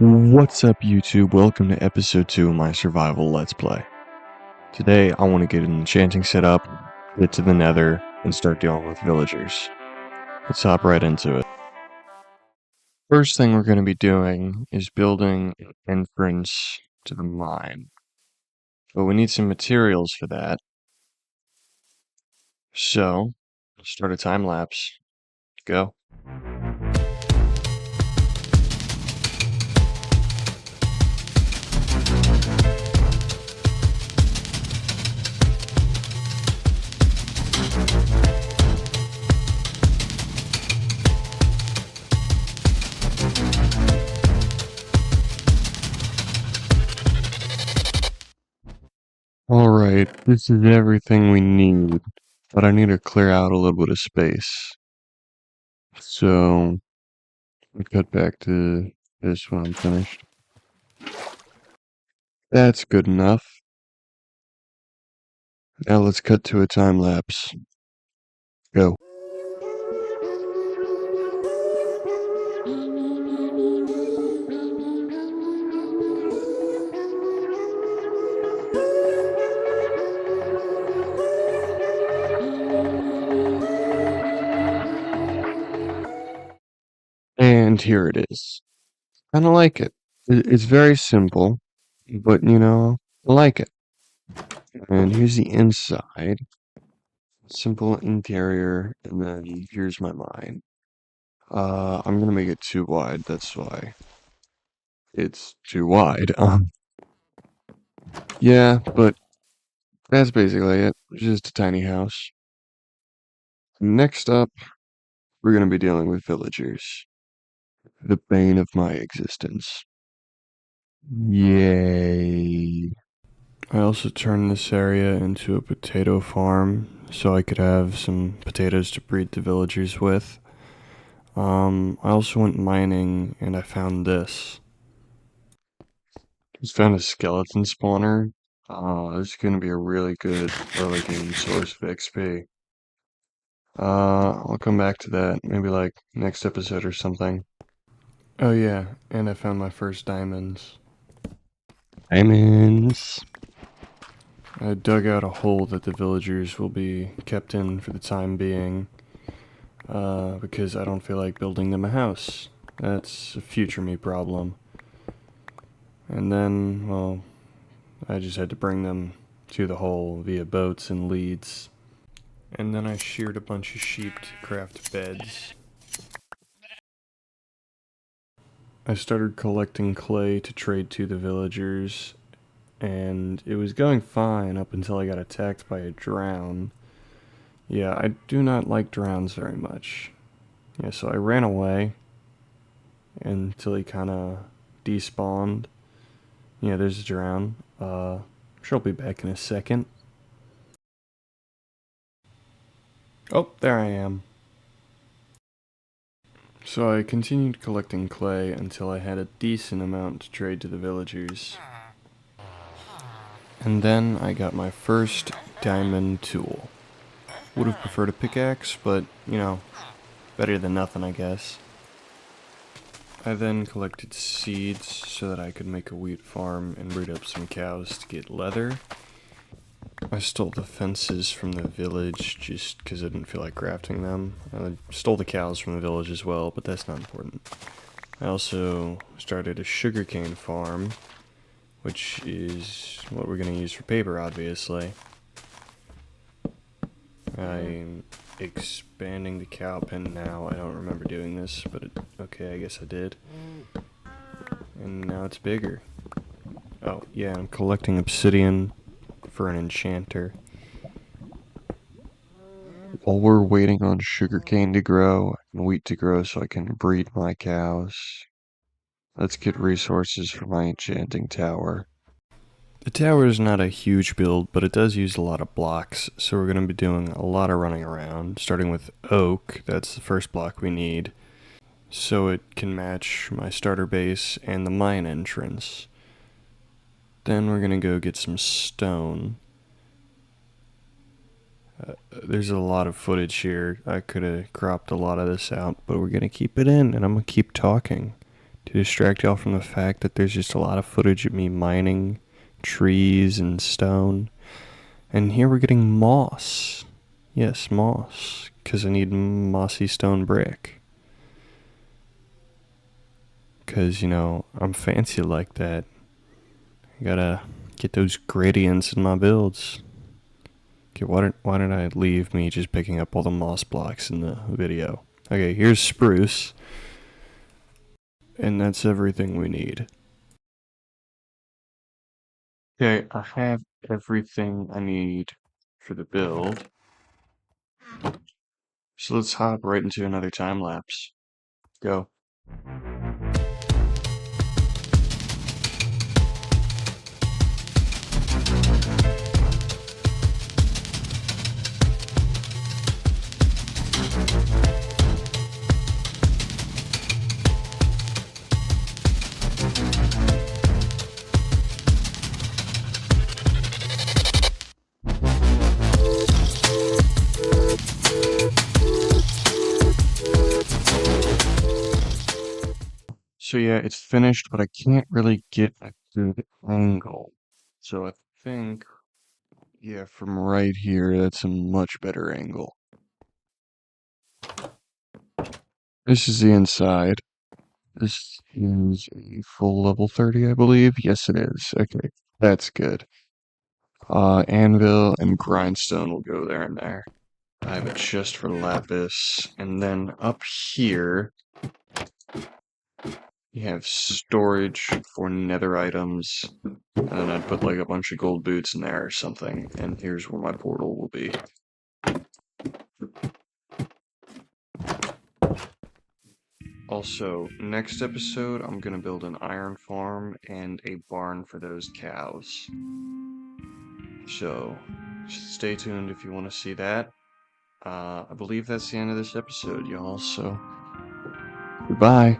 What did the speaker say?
What's up, YouTube? Welcome to episode 2 of my survival Let's Play. Today, I want to get an enchanting set up, get to the nether, and start dealing with villagers. Let's hop right into it. First thing we're going to be doing is building an entrance to the mine. But we need some materials for that. So, start a time lapse. Go. Alright, this is everything we need, but I need to clear out a little bit of space. So, we cut back to this when I'm finished. That's good enough. Now let's cut to a time lapse. Go. And here it is. Kinda like it. It's very simple, but I like it. And here's the inside. Simple interior, and then here's my mine. I'm gonna make it too wide, that's why. It's too wide. Yeah, but that's basically it. Just a tiny house. Next up, we're gonna be dealing with villagers. The bane of my existence. Yay. I also turned this area into a potato farm so I could have some potatoes to breed the villagers with. I also went mining and I found this. Just found a skeleton spawner. This is gonna be a really good early game source of XP. I'll come back to that maybe like next episode or something. Oh yeah, and I found my first diamonds. Diamonds! I dug out a hole that the villagers will be kept in for the time being, because I don't feel like building them a house. That's a future me problem. And then, well, I just had to bring them to the hole via boats and leads. And then I sheared a bunch of sheep to craft beds. I started collecting clay to trade to the villagers, and it was going fine up until I got attacked by a drown. Yeah, I do not like drowns very much. Yeah, so I ran away until he kind of despawned. Yeah, there's a drown. I'm sure I'll be back in a second. Oh, there I am. So I continued collecting clay until I had a decent amount to trade to the villagers. And then I got my first diamond tool. Would have preferred a pickaxe, but, better than nothing, I guess. I then collected seeds so that I could make a wheat farm and breed up some cows to get leather. I stole the fences from the village just because I didn't feel like crafting them. I stole the cows from the village as well, but that's not important. I also started a sugarcane farm, which is what we're going to use for paper, obviously. I'm expanding the cow pen now. I don't remember doing this, but okay, I guess I did. And now it's bigger. Oh, yeah, I'm collecting obsidian for an enchanter. While we're waiting on sugarcane to grow and wheat to grow so I can breed my cows, let's get resources for my enchanting tower. The tower is not a huge build, but it does use a lot of blocks, so we're going to be doing a lot of running around, starting with oak. That's the first block we need, so it can match my starter base and the mine entrance. Then we're going to go get some stone. There's a lot of footage here. I could have cropped a lot of this out, but we're going to keep it in, and I'm going to keep talking. to distract y'all from the fact that there's just a lot of footage of me mining trees and stone. And here we're getting moss. Yes, moss. Because I need mossy stone brick. Because, I'm fancy like that. I gotta get those gradients in my builds. Okay, why did I leave me just picking up all the moss blocks in the video? Okay, here's spruce. And that's everything we need. Okay, I have everything I need for the build. So let's hop right into another time lapse. Go. So yeah, it's finished, but I can't really get a good angle. So I think, yeah, from right here, that's a much better angle. This is the inside. This is a full level 30, I believe. Yes, it is. Okay, that's good. Anvil and grindstone will go there and there. I have a chest for lapis, and then up here, you have storage for nether items, and then I'd put like a bunch of gold boots in there or something, and here's where my portal will be. Also, next episode, I'm gonna build an iron farm and a barn for those cows. So, stay tuned if you want to see that. I believe that's the end of this episode, y'all, so goodbye.